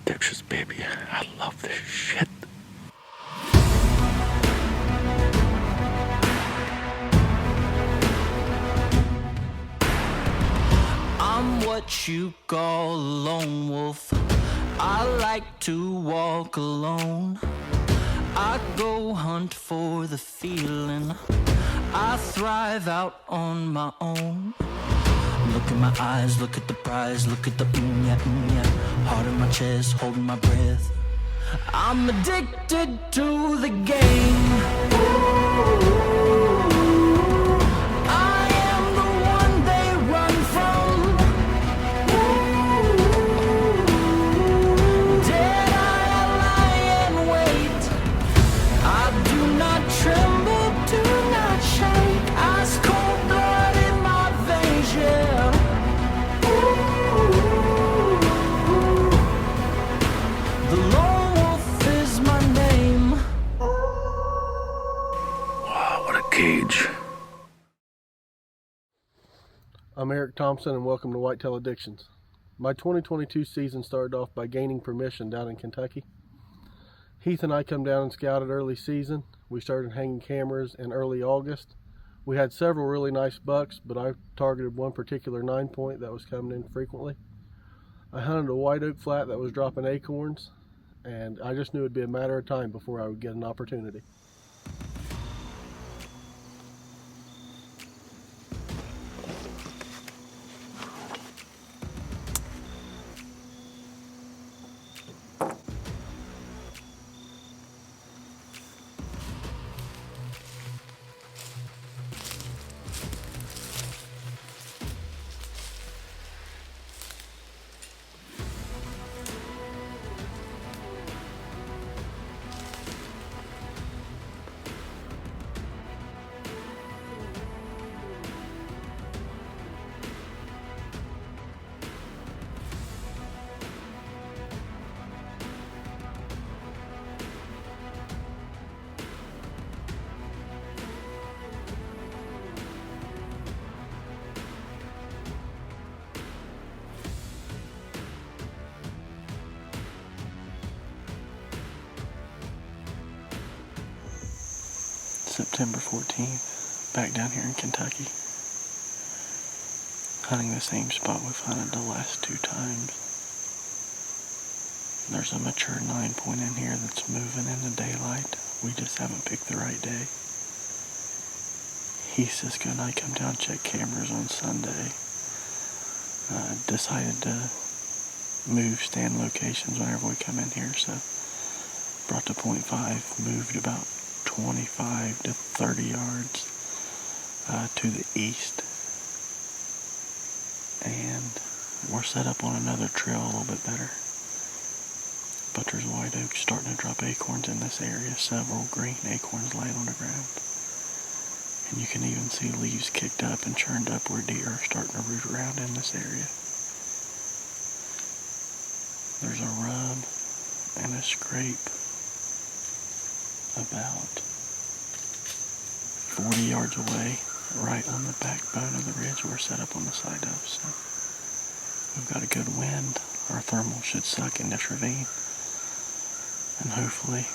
Addictions, baby. I love this shit. I'm what you call a lone wolf. I like to walk alone. I go hunt for the feeling. I thrive out on my own. Look in my eyes, look at the prize, look at the yeah, yeah. Heart in my chest, holding my breath. I'm addicted to the game. I am the one they run from. Dead I lie and wait. I do not tremble, do not shake. Ice cold blood in my veins, yeah. The lone wolf is my name. Wow, what a cage. I'm Eric Thompson and welcome to Whitetail Addictions. My 2022 season started off by gaining permission down in Kentucky. Heath and I come down and scouted early season. We started hanging cameras in early August. We had several really nice bucks, but I targeted one particular 9-point that was coming in frequently. I hunted a white oak flat that was dropping acorns, and I just knew it'd be a matter of time before I would get an opportunity. September 14th, back down here in Kentucky, hunting the same spot we've hunted the last 2 times. There's a mature 9-point in here that's moving in the daylight. We just haven't picked the right day. Cisco and I come down, check cameras on Sunday. Decided to move stand locations whenever we come in here, so brought the .5, moved about 25 to 30 yards to the east, and we're set up on another trail a little bit better, but there's white oaks starting to drop acorns in this area, several green acorns laying on the ground, and you can even see leaves kicked up and churned up where deer are starting to root around in this area. There's a rub and a scrape about 40 yards away, right on the backbone of the ridge we're set up on the side of. So we've got a good wind. Our thermal should suck in this ravine, and hopefully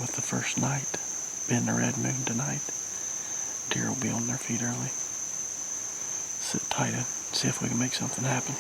with the first night being the red moon tonight, deer will be on their feet early. Sit tight and see if we can make something happen.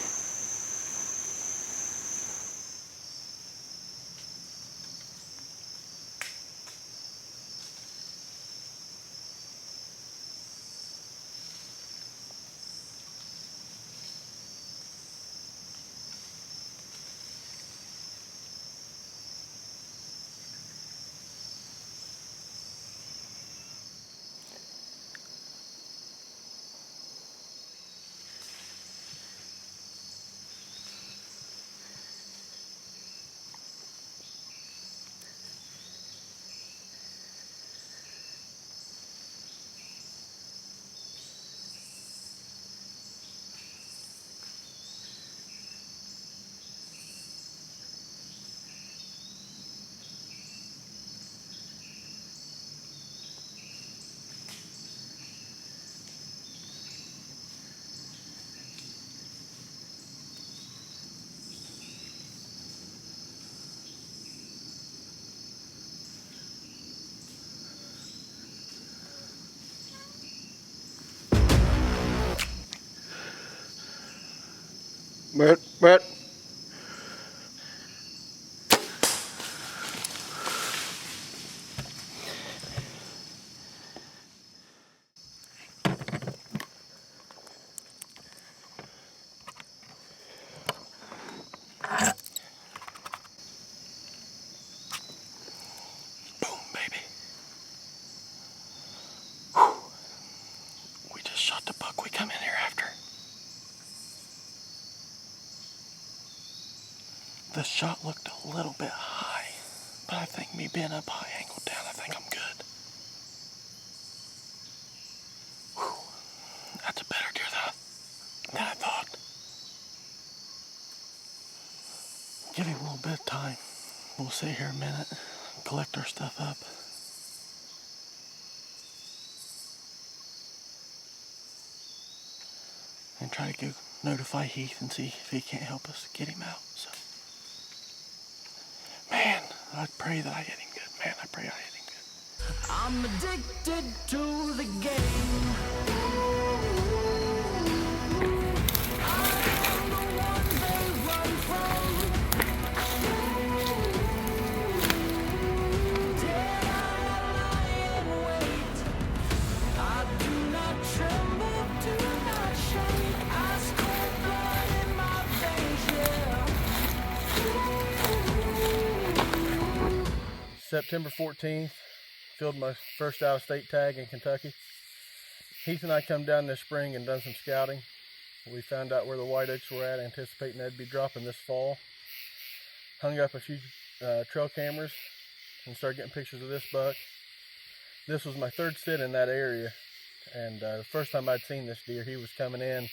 Brett. Boom, baby. Whew. We just shot the buck we come in here after. The shot looked a little bit high, but I think me being up high, angled down, I think I'm good. Whew. That's a better deer than I thought. Give him a little bit of time. We'll sit here a minute, collect our stuff up. And try to go notify Heath and see if he can't help us get him out. So, man, I pray that I hit him good. Man, I pray I hit him good. I'm addicted to the game. I'm the one they run from. Dare I lie in wait? I do not tremble, do not shake. Ice cold blood in my veins, yeah. September 14th, filled my first out-of-state tag in Kentucky. Heath and I come down this spring and done some scouting. We found out where the white oaks were at, anticipating they'd be dropping this fall. Hung up a few trail cameras and started getting pictures of this buck. This was my third sit in that area, and the first time I'd seen this deer, he was coming in,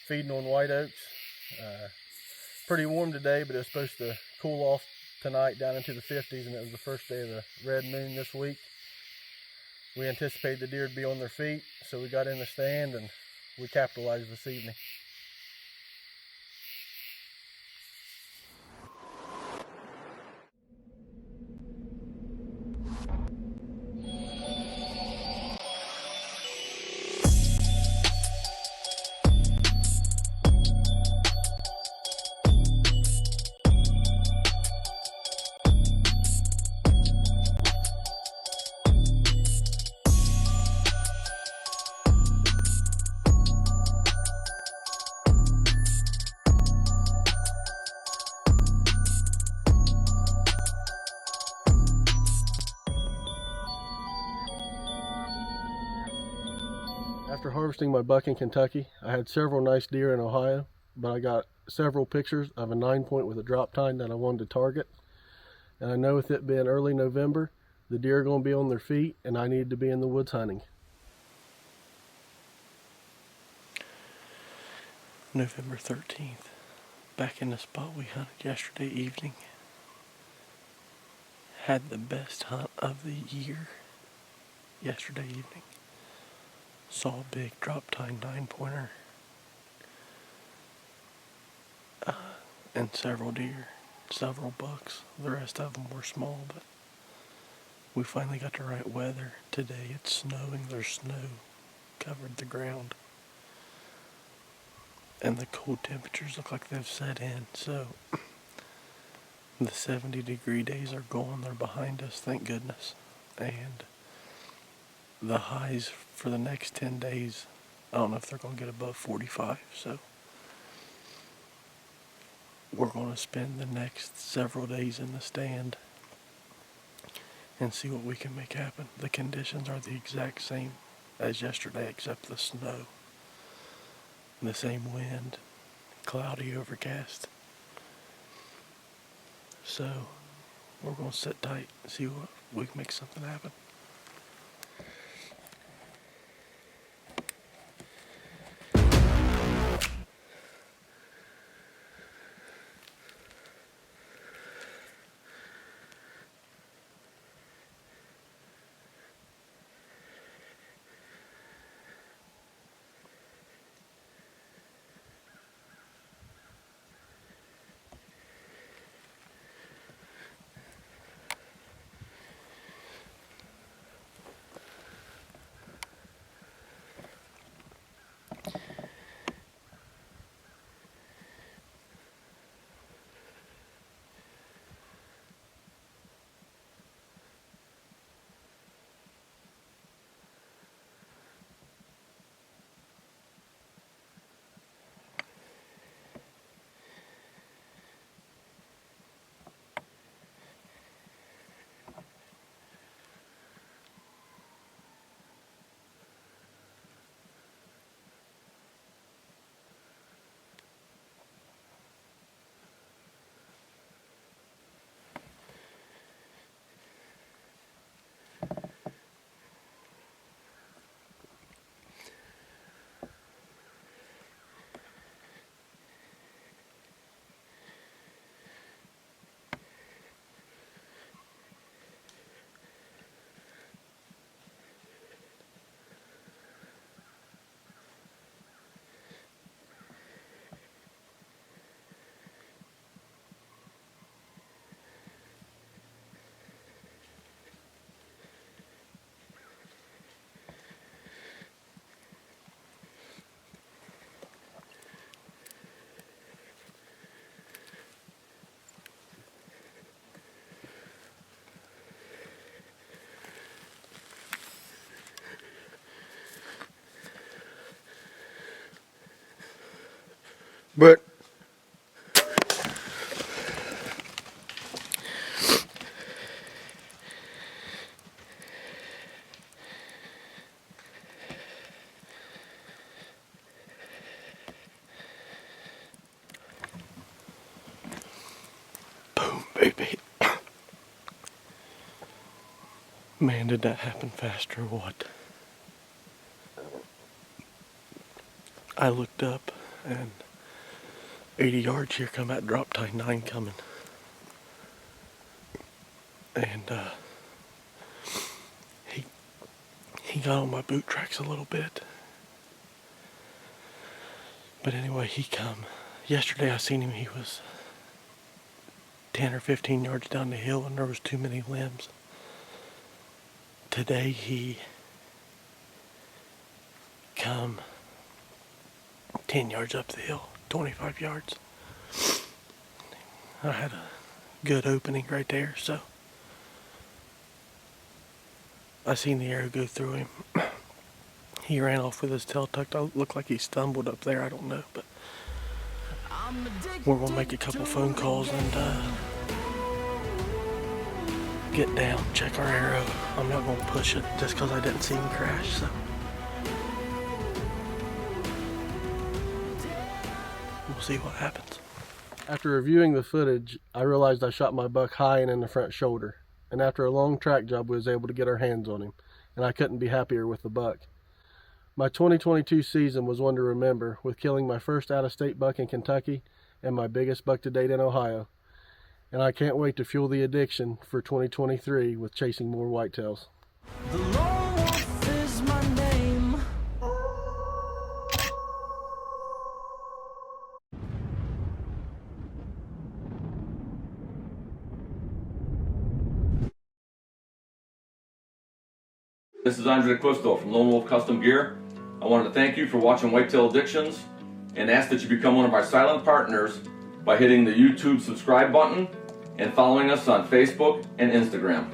feeding on white oaks. Pretty warm today, but it was supposed to cool off tonight down into the 50s, and it was the first day of the red moon this week. We anticipated the deer would be on their feet, so we got in the stand and we capitalized this evening. After harvesting my buck in Kentucky, I had several nice deer in Ohio, but I got several pictures of a 9-point with a drop tine that I wanted to target. And I know with it being early November, the deer are going to be on their feet and I need to be in the woods hunting. November 13th, back in the spot we hunted yesterday evening. Had the best hunt of the year yesterday evening. Saw a big drop tine 9-pointer and several deer, several bucks. The rest of them were small, but we finally got the right weather. Today it's snowing. There's snow covered the ground, and the cold temperatures look like they've set in. So the 70-degree days are gone. They're behind us, thank goodness. And the highs for the next 10 days, I don't know if they're going to get above 45, so we're going to spend the next several days in the stand and see what we can make happen. The conditions are the exact same as yesterday except the snow. The same wind, cloudy, overcast. So we're going to sit tight and see what we can make something happen. But boom, baby. Man, did that happen fast or what? I looked up and 80 yards here come that drop Tine coming. And he got on my boot tracks a little bit. But anyway, he come. Yesterday I seen him, he was 10 or 15 yards down the hill and there was too many limbs. Today he come 10 yards up the hill, 25 yards. I had a good opening right there, so I seen the arrow go through him. He ran off with his tail tucked. It looked like he stumbled up there, I don't know, but we're gonna make a couple phone calls and get down, check our arrow. I'm not gonna push it just because I didn't see him crash, so we'll see what happens. after reviewing the footage, I realized I shot my buck high and in the front shoulder. And after a long track job, we was able to get our hands on him. And I couldn't be happier with the buck. My 2022 season was one to remember, with killing my first out-of-state buck in Kentucky and my biggest buck to date in Ohio. And I can't wait to fuel the addiction for 2023 with chasing more whitetails. The lone wolf is my name. This is Andre Custo from Lone Wolf Custom Gear. I wanted to thank you for watching Whitetail Addictions and ask that you become one of our silent partners by hitting the YouTube subscribe button and following us on Facebook and Instagram.